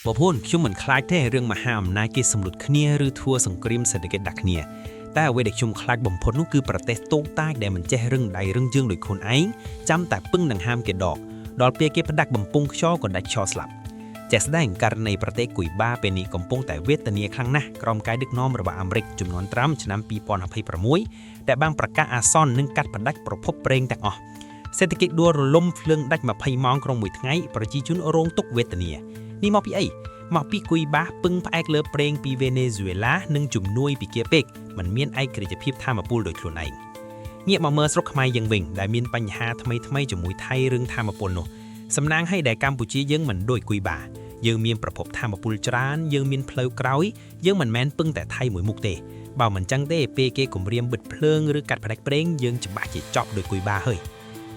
บ่พูนខ្ញុំមិនខ្លាចទេរឿងមហាអំណាចគេសម្លុតគ្នាឬធ្វើសង្គ្រាមសេដ្ឋកិច្ចដាក់គ្នាតែអ្វីដែលខ្ញុំខ្លាចបំផុតនោះគឺប្រទេសតូចតាចដែលមិនចេះរឹងដៃរឹងជើងដូចខ្លួនឯងចាំតែពឹងនឹងហាមគេដកដល់ពេលគេផ្ដាច់បំពង់ខ្យល់ក៏ដាច់ខ្យល់ស្លាប់ជាក់ស្ដែងករណីប្រទេសគុយបាពេលនេះកំពុងតែវេទនាខ្លាំងណាស់ក្រោមការដឹកនាំរបស់អាមេរិកចំនួនត្រាំឆ្នាំ2026ដែលបានប្រកាសអាសន្ននឹងកាត់ផ្ដាច់ប្រភពប្រេងទាំងអស់សេដ្ឋកិច្ចដួលរលំភ្លើងដាច់20ម៉ោងក្នុងមួយថ្ងៃប្រជាជនរងទុក្ខវេទនានេះមកពីអីមកពីគុយបាពឹងផ្អែកលើប្រេងពីវេណេស៊ុយអេឡានិងជំនួយពីគាពេកមិនមានឯករាជ្យភាពធម្មពលដោយខ្លួនឯងងាកមកមើលស្រុកខ្មែរយើងវិញដែលមានបញ្ហាថ្មីជាមួយថៃរឿងធម្មពលនោះសំណាងឲ្យដែលកម្ពុជាយើងមិនដូចគុយបាយើងមានប្រភពធម្មពលច្រើនយើងមានផ្លូវក្រោយយើងមិនមែនពឹងតែថៃមួយមុខទេបើមិនចឹងទេពេលគេគម្រាមបិទភ្លើងឬកាត់ផ្ដាច់ប្រេងយើងច្បាស់ជាចប់ដោយគុយបាហើយ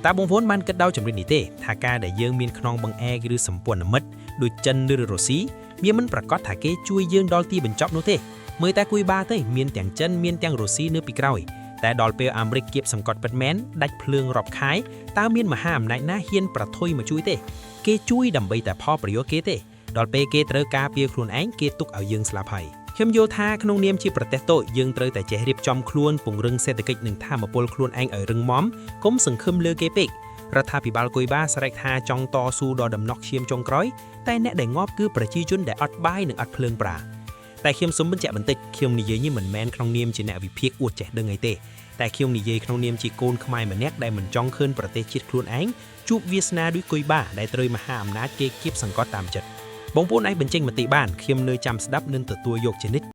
តើបងប្អូនបានគិតដល់ចំណុចនេះទេថាការដែលយើងមានខ្នងបង្អែកឬសម្ព័ន្ធមិត្តដូចចិនឬរុស្ស៊ីវាមិនប្រកាសថាគេជួយយើងដល់ទីបញ្ចប់នោះទេមើលតែគុយបាទេមានទាំងចិនមានទាំងរុស្ស៊ីនៅពីក្រោយតែដល់ពេលអាមេរិកគៀបសង្កត់ពិតមែនដាច់ភ្លើងរាប់ខែតើមានមហាអំណាចណាហ៊ានប្រថុយមកជួយទេគេជួយដើម្បីតែផលប្រយោជន៍គេទេដល់ពេលគេត្រូវការពារខ្លួនឯងគេទុកឲ្យយើងស្លាប់ហើយខ្ញុំយល់ថាក្នុងនាមជាប្រទេសតូចយើងត្រូវតែចេះរៀបចំខ្លួនពង្រឹងសេដ្ឋកិច្ចនិងធម៌ពលខ្លួនឯងឲ្យរឹងមាំកុំសង្ឃឹមលើគេពេករដ្ឋាភិបាលគុយបាស្រែកថាចង់តស៊ូដល់ដំណោះឈាមចុងក្រោយតែអ្នកដែលងាប់គឺប្រជាជនដែលអត់បាយនិងអត់ភ្លើងប្រាតែខ្ញុំសូមបញ្ជាក់បន្តិចខ្ញុំនិយាយនេះមិនមែនក្នុងនាមជាអ្នកវិភាគអួតចេះដឹងអីទេតែខ្ញុំនិយាយក្នុងនាមជាកូនខ្មែរម្នាក់ដែលមិនចង់ឃើញប្រទេសជាតិខ្លួនឯងជួបវាសនាដូចគុយបាដែលត្រូវមហាអំណាចគេគៀបសង្កត់តាមចិត្តបងប្អូនអាចបញ្ចេញមតិបានខ្ញុំនៅចាំស្ដាប់និងទទួលយកជានិច្ច